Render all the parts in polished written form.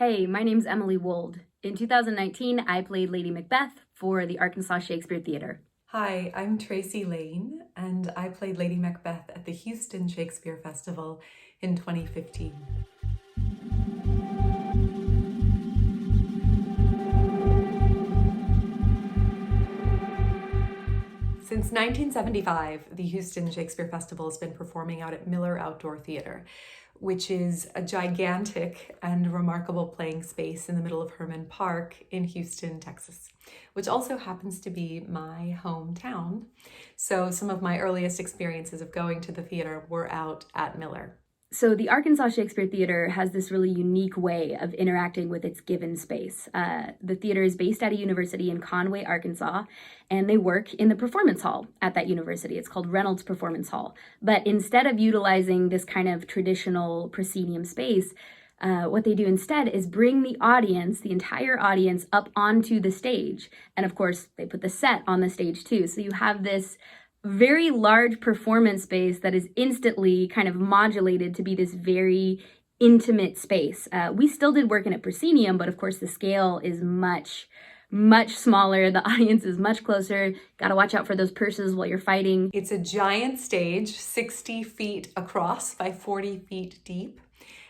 Hey, my name's Emily Wold. In 2019, I played Lady Macbeth for the Arkansas Shakespeare Theater. Hi, I'm Tracie Lane, and I played Lady Macbeth at the Houston Shakespeare Festival in 2015. Since 1975, the Houston Shakespeare Festival has been performing out at Miller Outdoor Theater, which is a gigantic and remarkable playing space in the middle of Herman Park in Houston, Texas, which also happens to be my hometown. So some of my earliest experiences of going to the theater were out at Miller. So the Arkansas Shakespeare Theater has this really unique way of interacting with its given space. The theater is based at a university in Conway, Arkansas, and they work in the performance hall at that university. It's called Reynolds Performance Hall. But instead of utilizing this kind of traditional proscenium space, what they do instead is bring the audience, the entire audience, up onto the stage. And of course, they put the set on the stage too. So you have this very large performance space that is instantly kind of modulated to be this very intimate space. We still did work in a proscenium, but of course the scale is much smaller. The audience is much closer. Got to watch out for those purses while you're fighting. It's a giant stage, 60 feet across by 40 feet deep.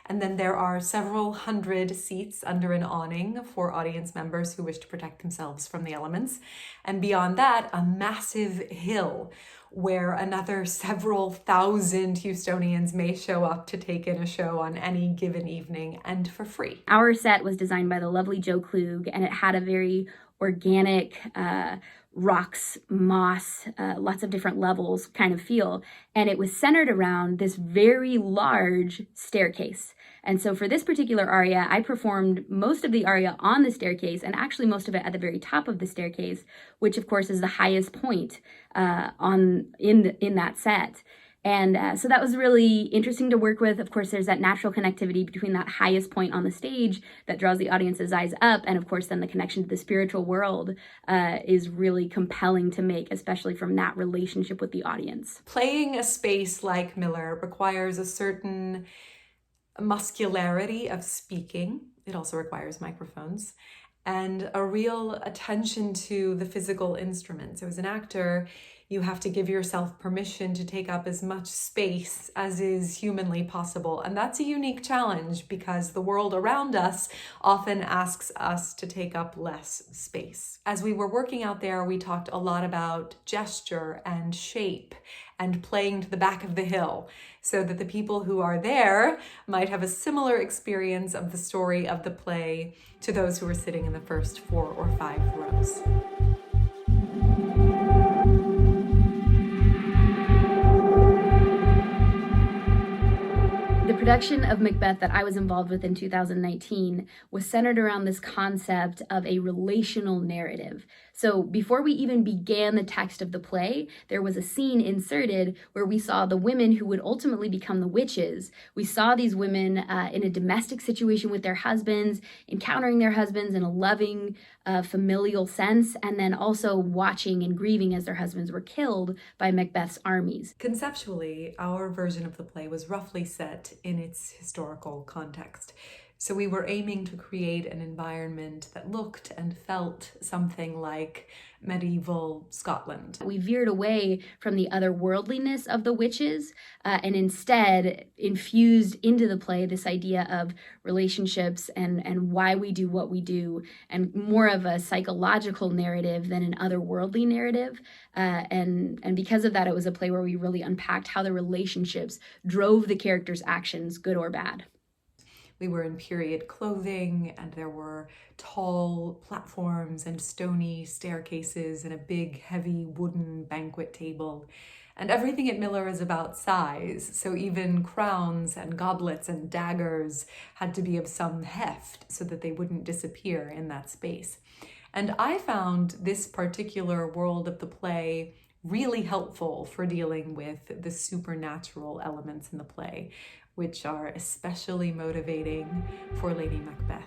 And then there are several hundred seats under an awning for audience members who wish to protect themselves from the elements. And beyond that, a massive hill where another several thousand Houstonians may show up to take in a show on any given evening and for free. Our set was designed by the lovely Joe Klug, and it had a very organic, rocks, moss, lots of different levels kind of feel. And it was centered around this very large staircase. And so for this particular aria, I performed most of the aria on the staircase, and actually most of it at the very top of the staircase, which of course is the highest point in that set. And so that was really interesting to work with. Of course, there's that natural connectivity between that highest point on the stage that draws the audience's eyes up. And of course, then the connection to the spiritual world is really compelling to make, especially from that relationship with the audience. Playing a space like Miller requires a certain muscularity of speaking. It also requires microphones and a real attention to the physical instruments. So as an actor, you have to give yourself permission to take up as much space as is humanly possible. And that's a unique challenge because the world around us often asks us to take up less space. As we were working out there, we talked a lot about gesture and shape and playing to the back of the hill so that the people who are there might have a similar experience of the story of the play to those who are sitting in the first 4 or 5 rows. The production of Macbeth that I was involved with in 2019 was centered around this concept of a relational narrative. So before we even began the text of the play, there was a scene inserted where we saw the women who would ultimately become the witches. We saw these women in a domestic situation with their husbands, encountering their husbands in a loving, familial sense, and then also watching and grieving as their husbands were killed by Macbeth's armies. Conceptually, our version of the play was roughly set in its historical context. So we were aiming to create an environment that looked and felt something like medieval Scotland. We veered away from the otherworldliness of the witches and instead infused into the play this idea of relationships and why we do what we do, and more of a psychological narrative than an otherworldly narrative. And because of that, it was a play where we really unpacked how the relationships drove the characters' actions, good or bad. We were in period clothing, and there were tall platforms and stony staircases and a big, heavy wooden banquet table. And everything at Miller is about size, so even crowns and goblets and daggers had to be of some heft so that they wouldn't disappear in that space. And I found this particular world of the play really helpful for dealing with the supernatural elements in the play, which are especially motivating for Lady Macbeth.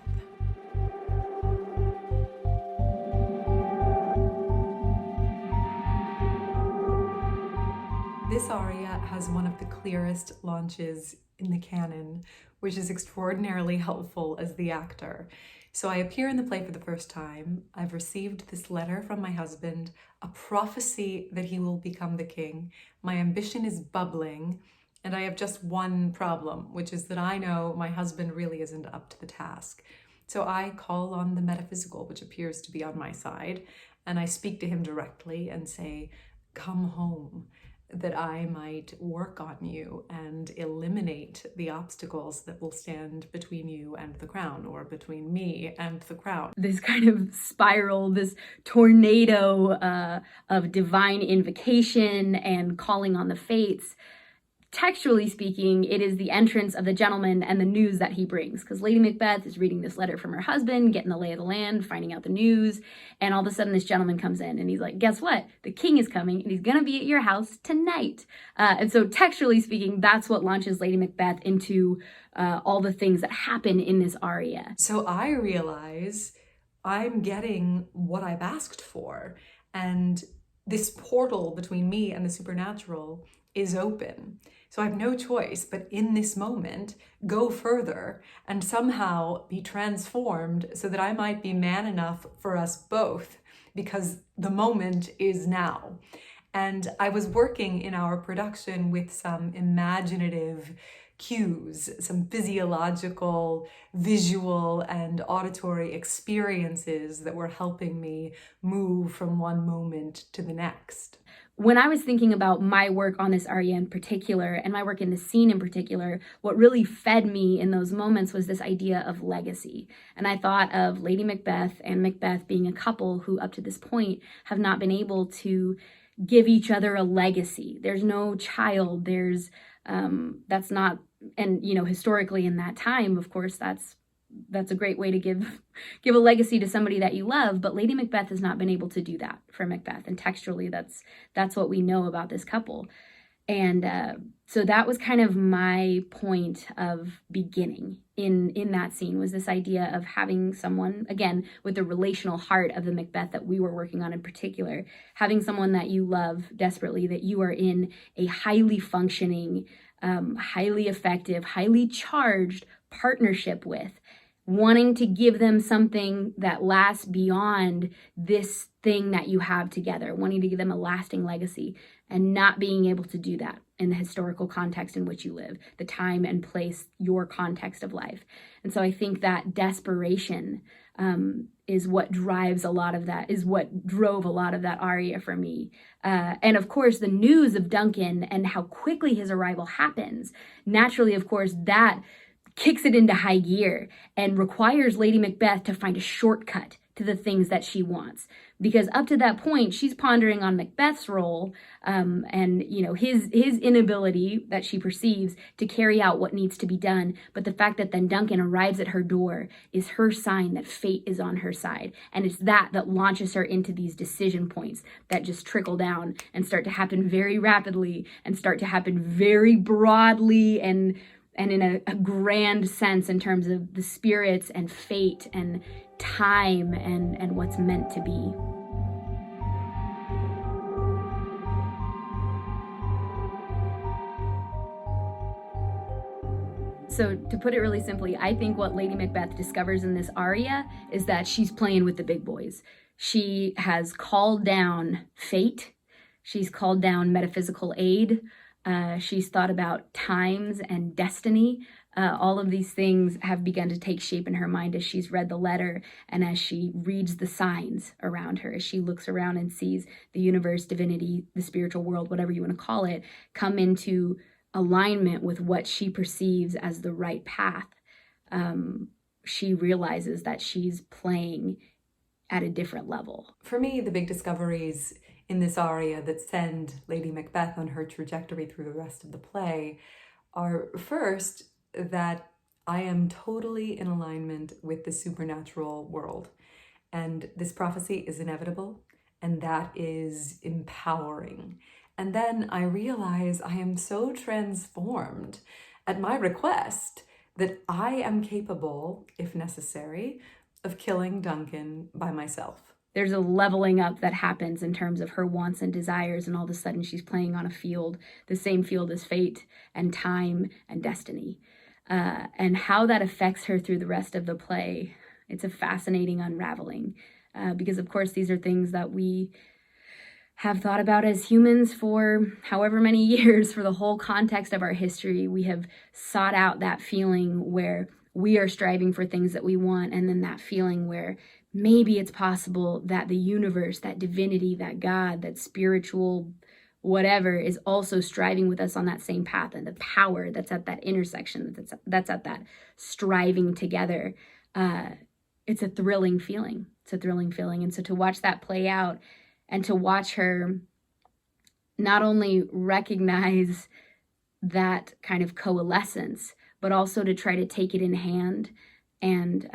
This aria has one of the clearest launches in in the canon, which is extraordinarily helpful as the actor. So I appear in the play for the first time. I've received this letter from my husband, a prophecy that he will become the king. My ambition is bubbling, and I have just one problem, which is that I know my husband really isn't up to the task. So I call on the metaphysical, which appears to be on my side, and I speak to him directly and say, come home, that I might work on you and eliminate the obstacles that will stand between you and the crown, or between me and the crown. This kind of spiral, this tornado of divine invocation and calling on the fates. Textually speaking, it is the entrance of the gentleman and the news that he brings, because Lady Macbeth is reading this letter from her husband, getting the lay of the land, finding out the news, and all of a sudden this gentleman comes in and he's like, guess what? The king is coming and he's gonna be at your house tonight. And so textually speaking, that's what launches Lady Macbeth into all the things that happen in this aria. So I realize I'm getting what I've asked for, and this portal between me and the supernatural is open. So I have no choice but in this moment go further and somehow be transformed so that I might be man enough for us both, because the moment is now. And I was working in our production with some imaginative cues, some physiological, visual, and auditory experiences that were helping me move from one moment to the next. When I was thinking about my work on this aria in particular, and my work in the scene in particular, what really fed me in those moments was this idea of legacy. And I thought of Lady Macbeth and Macbeth being a couple who up to this point have not been able to give each other a legacy. There's no child, that's not, and historically in that time, of course, that's a great way to give a legacy to somebody that you love, but Lady Macbeth has not been able to do that for Macbeth, and textually that's what we know about this couple. And so that was kind of my point of beginning in that scene, was this idea of having someone, again, with the relational heart of the Macbeth that we were working on in particular, having someone that you love desperately, that you are in a highly functioning, highly effective, highly charged partnership with, wanting to give them something that lasts beyond this thing that you have together, wanting to give them a lasting legacy, and not being able to do that in the historical context in which you live, the time and place, your context of life. And so I think that desperation is what drives a lot of that, is what drove a lot of that aria for me. And of course, the news of Duncan and how quickly his arrival happens, naturally, of course, that kicks it into high gear and requires Lady Macbeth to find a shortcut to the things that she wants. Because up to that point, she's pondering on Macbeth's role and his inability that she perceives to carry out what needs to be done. But the fact that then Duncan arrives at her door is her sign that fate is on her side. And it's that launches her into these decision points that just trickle down and start to happen very rapidly and start to happen very broadly and in a grand sense in terms of the spirits and fate and time and what's meant to be. So to put it really simply, I think what Lady Macbeth discovers in this aria is that she's playing with the big boys. She has called down fate. She's called down metaphysical aid. She's thought about times and destiny. All of these things have begun to take shape in her mind as she's read the letter and as she reads the signs around her, as she looks around and sees the universe, divinity, the spiritual world, whatever you want to call it, come into alignment with what she perceives as the right path. She realizes that she's playing at a different level. For me, the big discoveries in this aria that send Lady Macbeth on her trajectory through the rest of the play are, first, that I am totally in alignment with the supernatural world. And this prophecy is inevitable, and that is empowering. And then I realize I am so transformed at my request that I am capable, if necessary, of killing Duncan by myself. there's a leveling up that happens in terms of her wants and desires, and all of a sudden she's playing on a field, the same field as fate and time and destiny. And how that affects her through the rest of the play, it's a fascinating unraveling. Because, of course, these are things that we have thought about as humans for however many years, for the whole context of our history. We have sought out that feeling where we are striving for things that we want, and then that feeling where maybe it's possible that the universe, that divinity, that God, that spiritual whatever is also striving with us on that same path, and the power that's at that intersection, that's at that striving together. It's a thrilling feeling. It's a thrilling feeling. And so to watch that play out, and to watch her not only recognize that kind of coalescence, but also to try to take it in hand and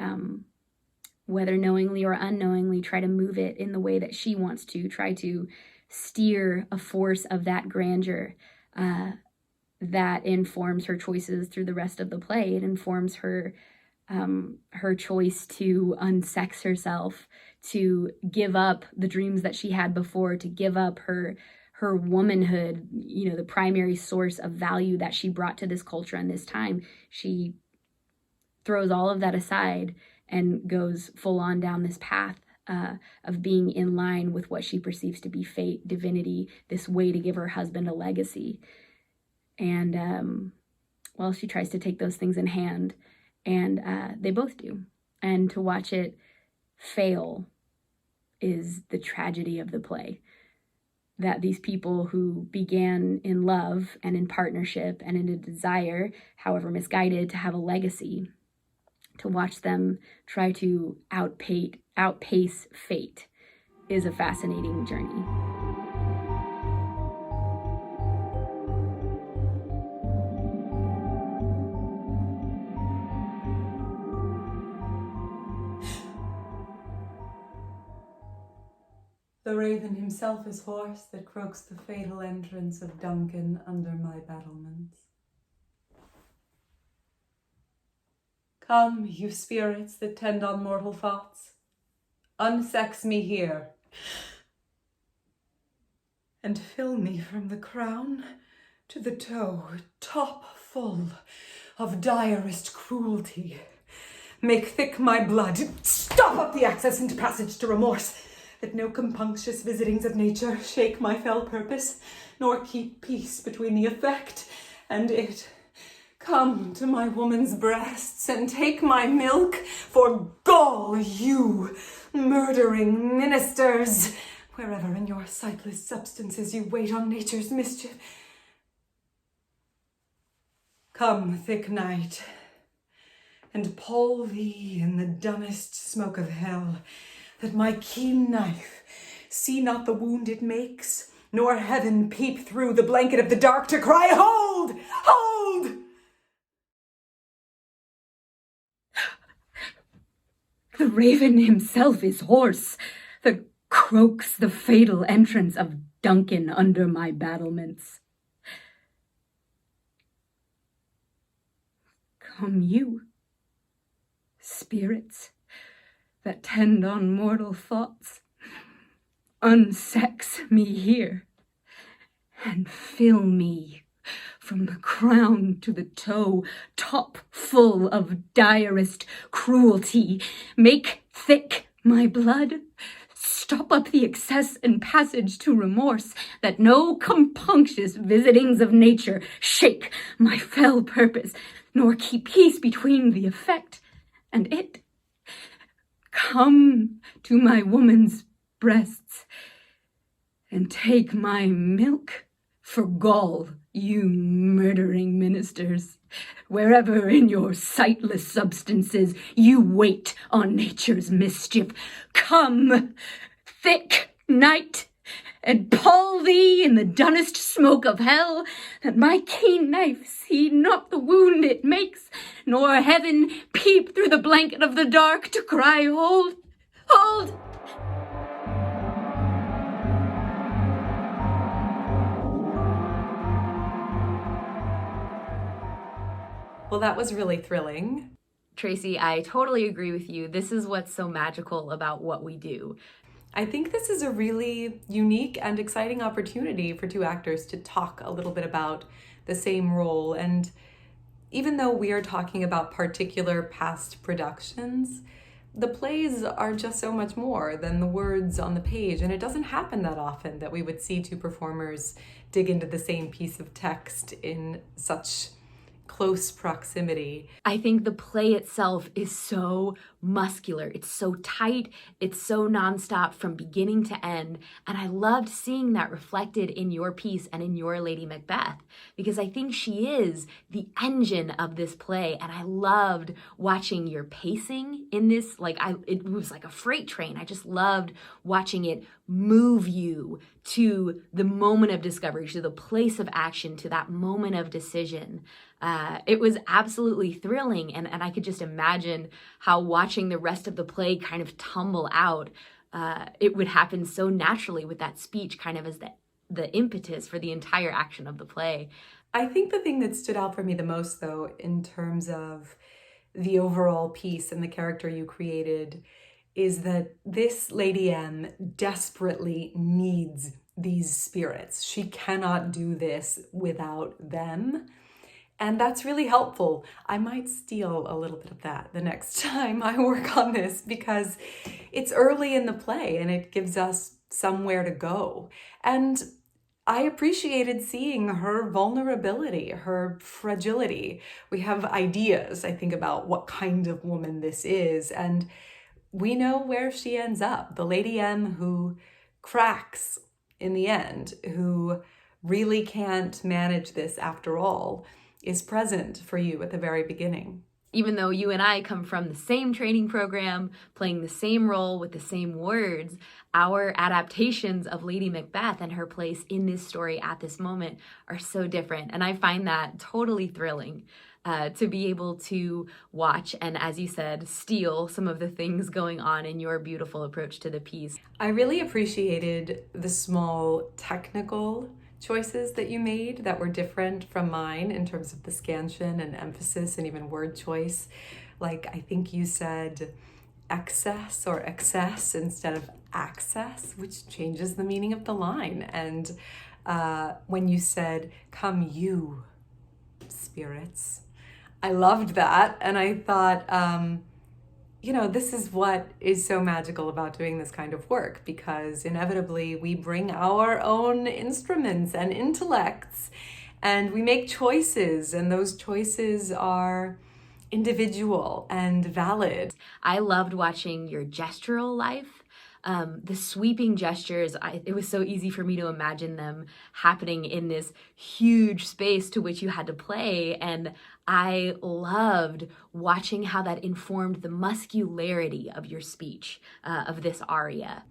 whether knowingly or unknowingly, try to move it in the way that she wants to, try to steer a force of that grandeur that informs her choices through the rest of the play. It informs her choice to unsex herself, to give up the dreams that she had before, to give up her womanhood, the primary source of value that she brought to this culture and this time. She throws all of that aside and goes full on down this path of being in line with what she perceives to be fate, divinity, this way to give her husband a legacy. And, she tries to take those things in hand, and they both do. And to watch it fail is the tragedy of the play. That these people who began in love and in partnership and in a desire, however misguided, to have a legacy, to watch them try to outpace fate is a fascinating journey. The raven himself is hoarse that croaks the fatal entrance of Duncan under my battlements. Come, you spirits that tend on mortal thoughts, unsex me here, and fill me from the crown to the toe, top full of direst cruelty. Make thick my blood, stop up the access and passage to remorse, that no compunctious visitings of nature shake my fell purpose, nor keep peace between the effect and it. Come to my woman's breasts and take my milk, for gall you, murdering ministers, wherever in your sightless substances you wait on nature's mischief. Come, thick night, and pall thee in the dunnest smoke of hell, that my keen knife see not the wound it makes, nor heaven peep through the blanket of the dark to cry, hold, hold! The raven himself is hoarse, that croaks the fatal entrance of Duncan under my battlements. Come you, spirits that tend on mortal thoughts, unsex me here, and fill me from the crown to the toe, top full of direst cruelty. Make thick my blood, stop up the excess and passage to remorse, that no compunctious visitings of nature shake my fell purpose, nor keep peace between the effect and it. Come to my woman's breasts, and take my milk, for gall you murdering ministers, wherever in your sightless substances you wait on nature's mischief. Come, thick night, and pall thee in the dunnest smoke of hell, that my keen knife see not the wound it makes, nor heaven peep through the blanket of the dark to cry, hold, hold. Well, that was really thrilling. Tracie, I totally agree with you. This is what's so magical about what we do. I think this is a really unique and exciting opportunity for two actors to talk a little bit about the same role. And even though we are talking about particular past productions, the plays are just so much more than the words on the page. And it doesn't happen that often that we would see two performers dig into the same piece of text in such close proximity. I think the play itself is so muscular. It's so tight. It's so nonstop from beginning to end. And I loved seeing that reflected in your piece and in your Lady Macbeth, because I think she is the engine of this play. And I loved watching your pacing in this. It was like a freight train. I just loved watching it move you to the moment of discovery, to the place of action, to that moment of decision. It was absolutely thrilling, and I could just imagine how watching the rest of the play kind of tumble out, it would happen so naturally with that speech kind of as the impetus for the entire action of the play. I think the thing that stood out for me the most, though, in terms of the overall piece and the character you created, is that this Lady M desperately needs these spirits. She cannot do this without them. And that's really helpful. I might steal a little bit of that the next time I work on this, because it's early in the play and it gives us somewhere to go. And I appreciated seeing her vulnerability, her fragility. We have ideas, I think, about what kind of woman this is, and we know where she ends up. The Lady M who cracks in the end, who really can't manage this after all, is present for you at the very beginning. Even though you and I come from the same training program, playing the same role with the same words, our adaptations of Lady Macbeth and her place in this story at this moment are so different. And I find that totally thrilling to be able to watch and, as you said, steal some of the things going on in your beautiful approach to the piece. I really appreciated the small technical choices that you made that were different from mine in terms of the scansion and emphasis and even word choice. Like, I think you said excess or excess instead of access, which changes the meaning of the line. And when you said, "Come you, spirits," I loved that. And I thought, this is what is so magical about doing this kind of work, because inevitably we bring our own instruments and intellects and we make choices, and those choices are individual and valid. I loved watching your gestural life. The sweeping gestures, it was so easy for me to imagine them happening in this huge space to which you had to play. And I loved watching how that informed the muscularity of your speech, of this aria.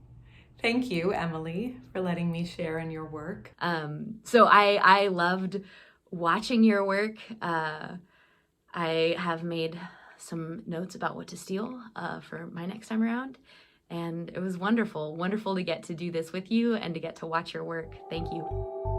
Thank you, Emily, for letting me share in your work. So I loved watching your work. I have made some notes about what to steal for my next time around. And it was wonderful to get to do this with you and to get to watch your work. Thank you.